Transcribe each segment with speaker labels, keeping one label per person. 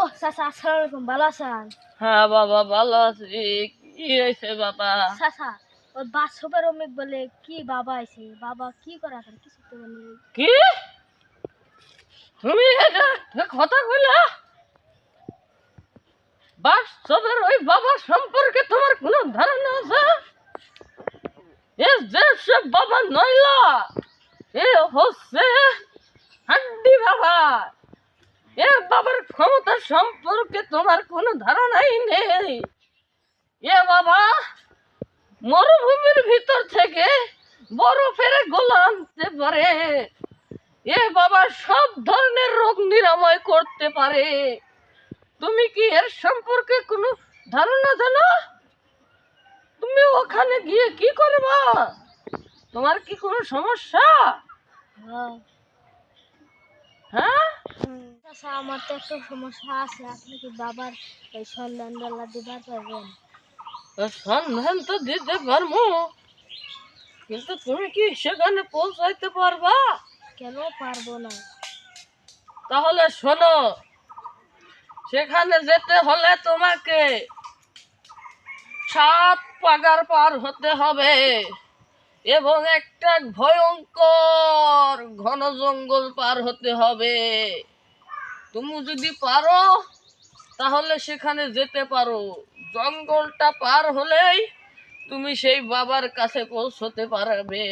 Speaker 1: ও চাচা, আসসালামু আলাইকুম, ভালো আছেন?
Speaker 2: হ্যাঁ বাবা, ভালো আছি। কি হয়েছে বাবা?
Speaker 1: চাচা, ওই বাচ্চবের অমিক বলে কি বাবা আছে, বাবা কি করে আছেন কিছু তো বলি।
Speaker 2: কি তুমি এটা কথা কইলা? বাস্তবের ওই বাবার সম্পর্কে তোমার কোনো ধারণা আছে? এ যে সে বাবা নইলা, এ হচ্ছে হাড্ডি বাবা। এ বাবার ক্ষমতা সম্পর্কে তোমার কোনো ধারণাই নেই। এ বাবা মরুভূমির ভিতর থেকে বরফের গোলা আনতে পারে। এ বাবা সব ধরনের রোগ নিরাময় করতে পারে। তুমি কি এর সম্পর্কে কোনো ধারণা জানো? তুমি ওখানে গিয়ে কি করবা? তোমার কি কোনো সমস্যা?
Speaker 1: হ্যাঁ
Speaker 2: হ্যাঁ,
Speaker 1: চাচা, আমার তো একটা সমস্যা আছে, আপনি কি বাবার এই সন্ধান ডালা দিবার পারবেন?
Speaker 2: সন্ধান তো দিতে পারবো, কিন্তু তুমি কি সেখানে পৌঁছাইতে পারবা?
Speaker 1: কেন পারবো না?
Speaker 2: তাহলে শোনো, সেখানে যেতে হলে তোমাকে 7 পাগার পার হতে হবে এবং একটা ভয়ঙ্কর ঘন জঙ্গল পার হতে হবে। তুমি যদি পারো তাহলে সেখানে যেতে পারো। জঙ্গলটা পার হলেই তুমি সেই বাবার কাছে পৌঁছতে পারবে।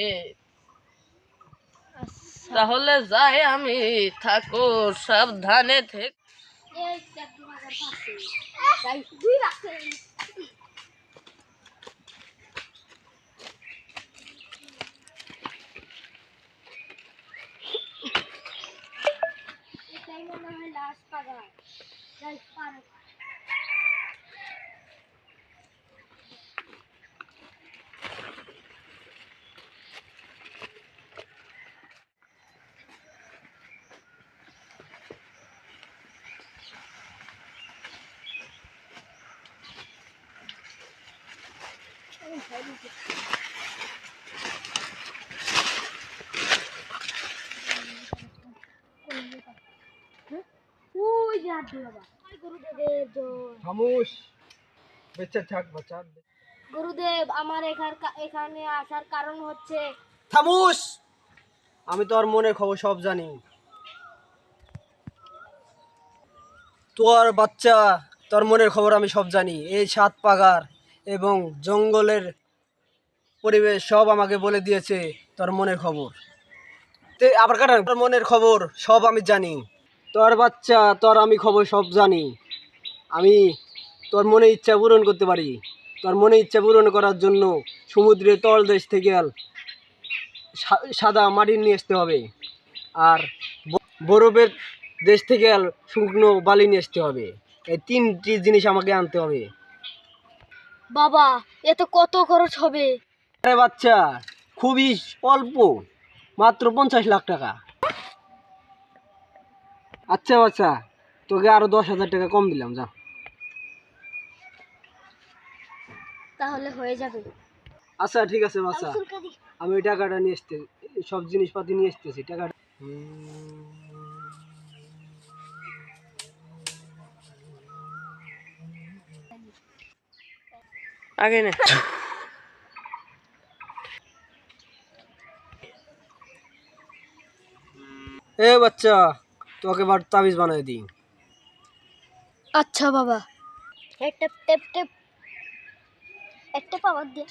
Speaker 1: আচ্ছা,
Speaker 2: তাহলে যাই আমি, থাকো সাবধানে থেকে।
Speaker 1: এই 4-2 পাশে তাই দুই রাখতে। এটাই মনে হয় লাস্ট পাগা, যাই পার। ওই যে হাত ধরে বাবা, ওই গুরুদেবের জয়।
Speaker 3: খামোশ, বেঁচে থাক বাচ্চা।
Speaker 1: গুরুদেব, আমার এখানে আসার কারণ হচ্ছে।
Speaker 3: খামোশ, আমি তোর মনের খবর সব জানি। তোর বাচ্চা, তোর মনের খবর আমি সব জানি। এই 7 পাগার এবং জঙ্গলের পরিবেশ সব আমাকে বলে দিয়েছে তোর মনের খবর। আবার কারণ তোর মনের খবর সব আমি জানি। তোর বাচ্চা, তোর আমি খবর সব জানি। আমি তোর মনে ইচ্ছা পূরণ করতে পারি। তোর মনে ইচ্ছা পূরণ করার জন্য সমুদ্রের তলদেশ থেকে সাদা মাটি নিয়ে আসতে হবে, আর বরফের দেশ থেকে শুকনো বালি নিয়ে আসতে হবে। এই 3টি জিনিস আমাকে আনতে হবে।
Speaker 1: বাবা, এত কত খরচ হবে?
Speaker 3: আরে বাচ্চা, খুবই অল্প, মাত্র 50 লাখ টাকা। আচ্ছা বাচ্চা, তোকে আরো 10,000 টাকা কম দিলাম, যা।
Speaker 1: তাহলে হয়ে যাবে।
Speaker 3: আচ্ছা ঠিক আছে বাচ্চা, আমি ওই টাকাটা নিয়ে আসতে, সব জিনিসপাতি নিয়ে আসতেছি টাকাটা।
Speaker 2: আগে না,
Speaker 3: এ বাচ্চা, তোকে বার তাবিজ বানাই দিই।
Speaker 1: আচ্ছা বাবা, টেপ টেপ টেপ, একটা পাওয়ার দিয়ে।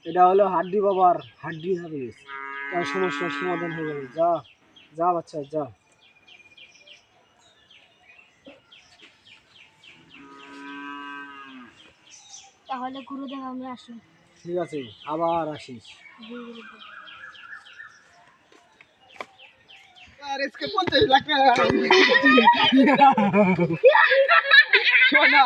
Speaker 3: এটা হলো হাড্ডি বাবার হাড্ডি হাবিস। তার সমস্যার সমাধান হয়ে যাবে। যা যা বাচ্চা, যা।
Speaker 1: তাহলে গুরুদেব আমি আসি।
Speaker 3: ঠিক আছে, আবার আসিস।
Speaker 1: জি গুরুদেব।
Speaker 3: আর আজকে 50 লাখ টাকা সোনা